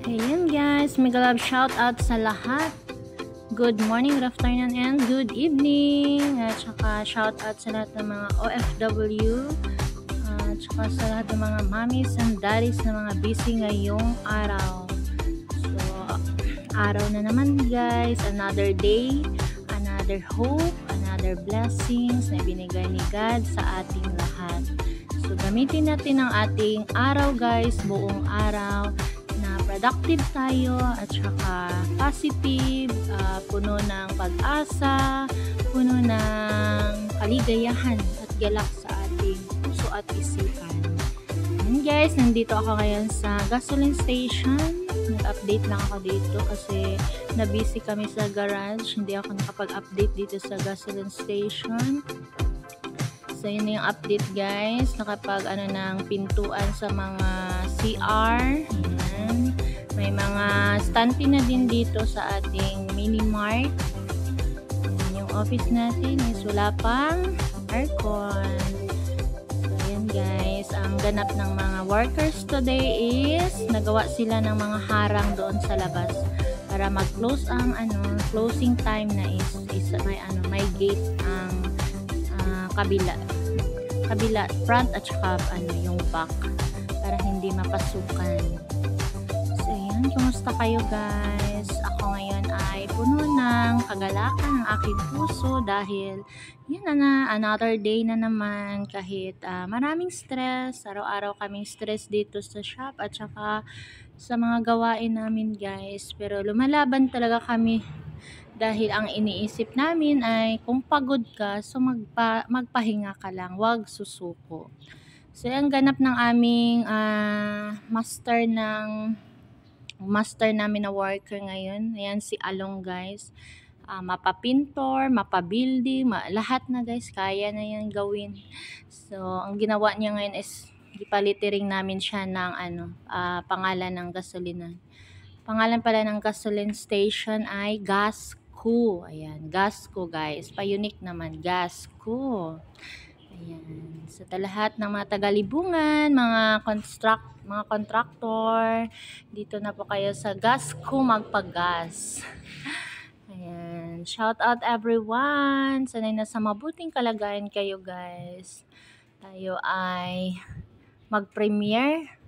Ayan guys, mega love shout out sa lahat. Good morning, good afternoon, and good evening. At saka shout out sa lahat ng mga OFW. At saka sa lahat ng mga mommies and daddies na mga busy ngayong araw. So, araw na naman guys. Another day, another hope, another blessings na binigay ni God sa ating lahat. So, gamitin natin ang ating araw guys, buong araw na productive tayo at saka positive, puno ng pag-asa, puno ng kaligayahan at galak sa ating puso at isipan. And guys, nandito ako ngayon sa gasoline station. Nag-update lang ako dito kasi na-busy kami sa garage. Hindi ako nakapag-update dito sa gasoline station. So, yun yung update guys. Nakapag ng pintuan sa mga CR. Ayan. May mga stunty na din dito sa ating mini mart. Ayan, yung office natin is wala pang aircon. So, ayan guys. Ang ganap ng mga workers today is nagawa sila ng mga harang doon sa labas para mag-close ang closing time na is may gate ang kabila front at saka yung back para hindi mapasukan. So ayan, kumusta kayo guys? Ako ngayon ay puno ng kagalakan ng aking puso dahil yun na another day na naman kahit maraming stress, araw-araw kaming stress dito sa shop at saka sa mga gawain namin guys, pero lumalaban talaga kami dahil ang iniisip namin ay kung pagod ka, so magpahinga ka lang, wag susuko. So ang ganap ng aming master namin na worker ngayon. Ayan si Along guys. Mapapintor, mapabuilding, lahat na guys, kaya na yan gawin. So ang ginawa niya ngayon is ipalitering namin siya ng pangalan ng gasolina. Pangalan pala ng gasoline station ay Gasco. Ayan, Gasco guys. Pa-unique naman, Gasco. Ayan. So, lahat ng mga tagalibungan, mga contractor, dito na po kayo sa Gasco magpagas. Ayan. Shout out everyone. Sanay nasa mabuting kalagayan kayo guys. Tayo ay mag-premiere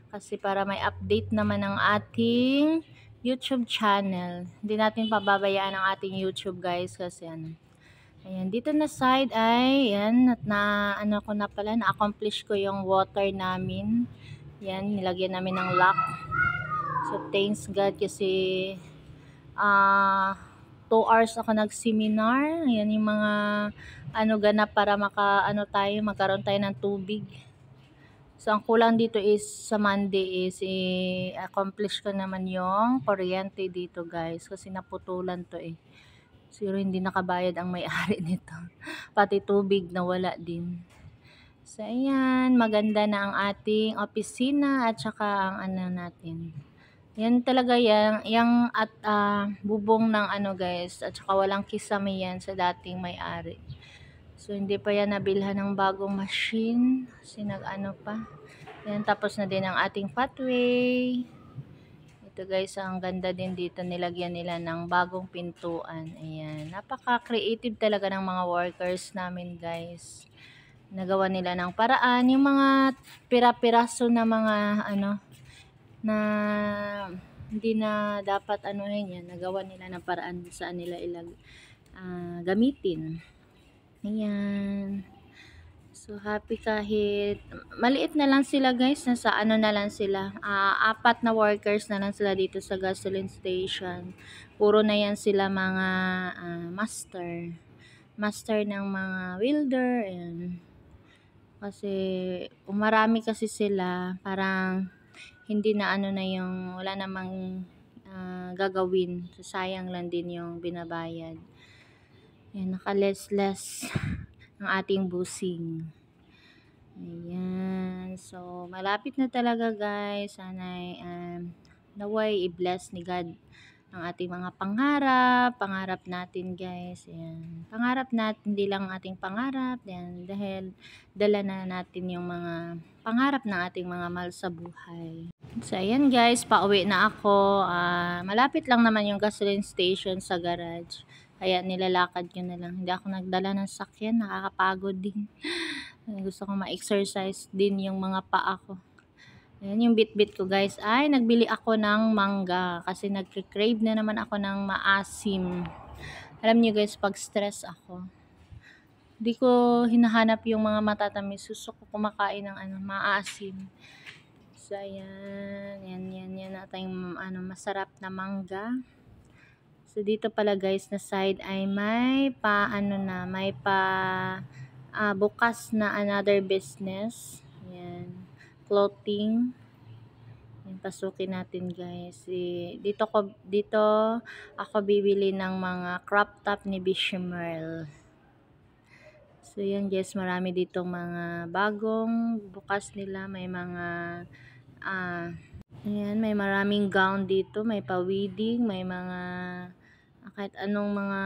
kasi para may update naman ng ating YouTube channel. Hindi natin pababayaan ang ating YouTube guys kasi ayan, dito na side ay ayan, na-accomplish ko yung water namin. Yan, nilagyan namin ng lock. So thanks God kasi 2 hours ako nag-seminar. Ayan yung mga ganap para magkaroon tayo ng tubig. So, ang kulang dito is sa Monday is i-accomplish ko naman yung kuryente dito guys. Kasi naputulan to eh. Siguro hindi nakabayad ang may-ari nito. Pati tubig na wala din. So, ayan. Maganda na ang ating opisina at saka ang natin. Yan talaga yung bubong ng guys. At saka walang kisame yan sa dating may-ari. So, hindi pa yan nabilhan ng bagong machine. Kasi pa. Yan, tapos na din ang ating pathway. Ito guys, ang ganda din dito. Nilagyan nila ng bagong pintuan. Ayan. Napaka-creative talaga ng mga workers namin guys. Nagawa nila ng paraan. Yung mga pira-piraso na mga na hindi na dapat yan. Nagawa nila ng paraan saan nila gamitin. Ayan. So, happy kahit maliit na lang sila guys. Nasa na lang sila. 4 na workers na lang sila dito sa gasoline station. Puro na yan sila mga master. Master ng mga welder. Ayan. Kasi, marami kasi sila. Parang, hindi na wala namang gagawin. So, sayang lang din yung binabayad. Ayan, naka-less ang ating busing. Ayan. So, malapit na talaga guys. Sana naway i-bless ni God ang ating mga pangarap natin guys. Ayan. Pangarap natin, hindi lang ating pangarap. Ayan, dahil dala na natin yung mga pangarap ng ating mga mahal sa buhay. So, ayan guys, pauwi na ako. Malapit lang naman yung gasoline station sa garage. Kaya nilalakad ko na lang. Hindi ako nagdala ng sakyan, nakakapagod din. Gusto ko ma-exercise din yung mga paa ko. Ayan yung bit-bit ko guys. Ay, nagbili ako ng mangga kasi nagke-crave na naman ako ng maasim. Alam niyo guys, pag stress ako, di ko hinahanap yung mga matatamis. Gusto ko kumakain ng maasim. So, ayan. Yan natin yung masarap na mangga. So, dito pala guys na side ay may bukas na another business. Ayan. Clothing. Ayan, pasukin natin guys. Dito ako bibili ng mga crop top ni Bishimerl. So yan guys, marami ditong mga bagong bukas nila. May mga ayan, may maraming gown dito. May pa-wedding, may mga kahit anong mga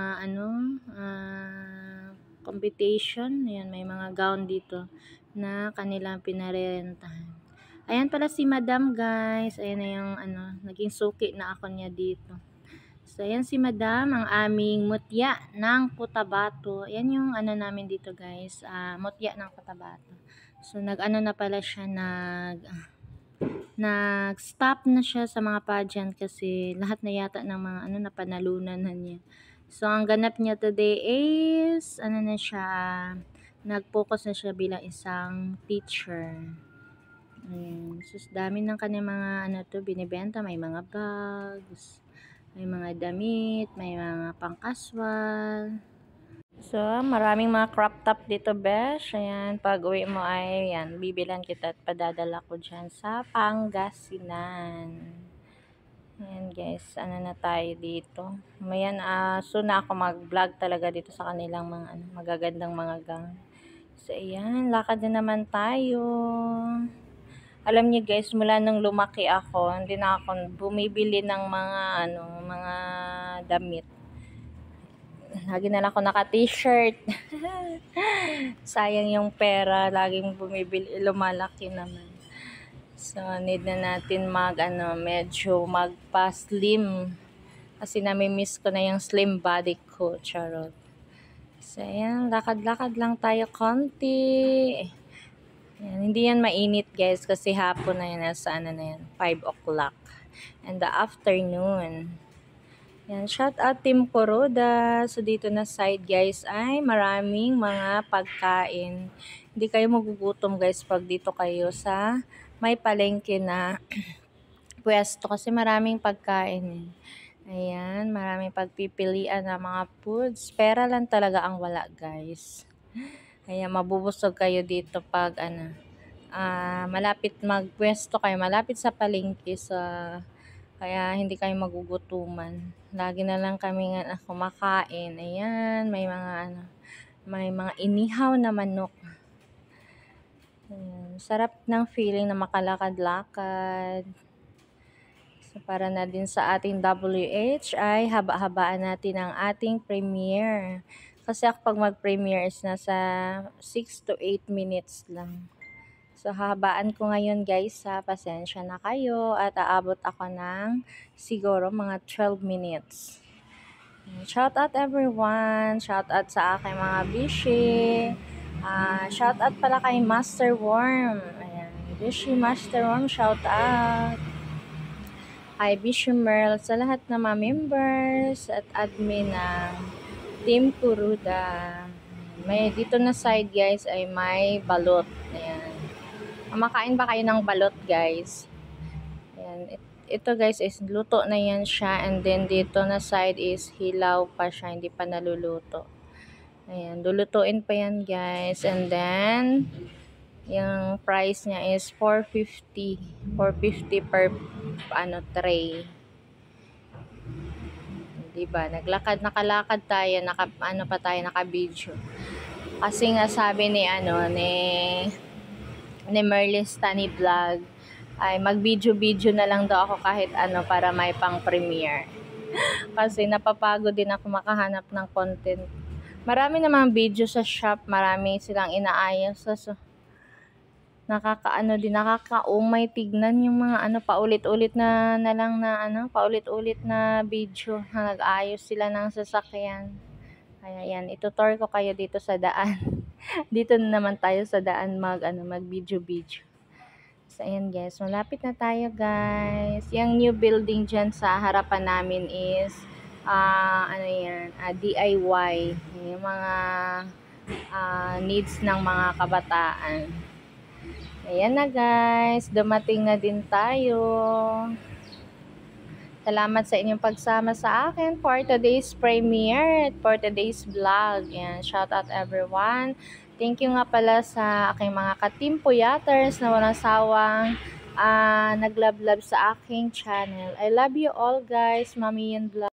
competition. Ayan, may mga gown dito na kanilang pinarerentahan. Ayan pala si Madam guys. Ayan na yung naging suki na ako niya dito. So ayan si Madam, ang aming mutya ng Cotabato. Ayan yung namin dito guys, mutya ng Cotabato. So na pala siya, nag-stop na siya sa mga pageant kasi lahat na yata ng mga napanalunan na niya. So ang ganap niya today is na siya, nag-focus na siya bilang isang teacher. Ayan. So, dami ng kanyang mga binibenta. May mga bags, may mga damit, may mga pangkaswal. So, maraming mga crop top dito, besh. Ayan, pag uwi mo ay, yan, bibilan kita at padadala ko dyan sa Pangasinan. Ayan, guys, na tayo dito. Mayan, soon na ako mag-vlog talaga dito sa kanilang mga, magagandang mga gang. So, ayan, lakad na naman tayo. Alam niyo guys, mula nung lumaki ako, hindi na ako bumibili ng mga mga damit. Lagi na lang ako naka-t-shirt. Sayang yung pera, laging bumibili, lumalaki naman. So, need na natin medyo magpa-slim. Kasi nami-miss ko na yung slim body ko, charot. So, ayan, lakad-lakad lang tayo konti. Yan, hindi yan mainit guys kasi hapon na yan, nasa 5 o'clock and the afternoon. Yan, shout out Team Kuroda. So dito na side guys ay maraming mga pagkain. Hindi kayo magugutom guys pag dito kayo sa may palengke na pwesto kasi maraming pagkain. Ayan, maraming pagpipilian ng mga foods. Pera lang talaga ang wala guys. Kaya mabubusog kayo dito pag malapit magpwesto kayo, malapit sa palengke, kaya hindi kayo magugutuman. Lagi na lang kami kumakain. Ayan, may mga inihaw na manok. Ayan, sarap ng feeling na makalakad-lakad. So, para na din sa ating WH ay haba-habaan natin ang ating premiere. Kasi ako pag mag-premiere is nasa 6 to 8 minutes lang. So, hahabaan ko ngayon guys, pasensya na kayo at aabot ako ng siguro mga 12 minutes. Shout out everyone. Shout out sa aking mga bishi. Shout out pala kay Master Worm. Ayan, bishi Master Worm, shout out. Kay Bishimerl, sa lahat ng mga members at admin ng Team Kuroda. May dito na side guys ay may balot. Ayan. Makain ba kayo ng balot guys? Ayan. Ito guys is luto na yan siya, and then dito na side is hilaw pa siya, hindi pa naluluto. Ayan. Lulutuin pa yan guys, and then yung price niya is 450 per tray. Diba? Nakalakad tayo, naka-video. Kasi nga sabi ni Merlin Stani Vlog ay mag-video na lang daw ako kahit para may pang premiere. Kasi napapagod din ako makahanap ng content. Marami namang video sa shop, marami silang inaayos. So, nakakaumay tignan yung mga paulit-ulit na lang na paulit-ulit na video na nag-aayos sila ng sasakyan. Kaya yan, itutur ko kayo dito sa daan. Dito na naman tayo sa daan mag video. So, ayan guys, malapit na tayo guys. Yung new building dyan sa harapan namin is, DIY. Yung mga needs ng mga kabataan. Ayan na guys, dumating na din tayo. Salamat sa inyong pagsama sa akin for today's premiere, for today's vlog. Ayan, shout out everyone. Thank you nga pala sa aking mga ka-team Puyaters na walang sawang nag-love sa aking channel. I love you all guys, Mami Yan Vlog.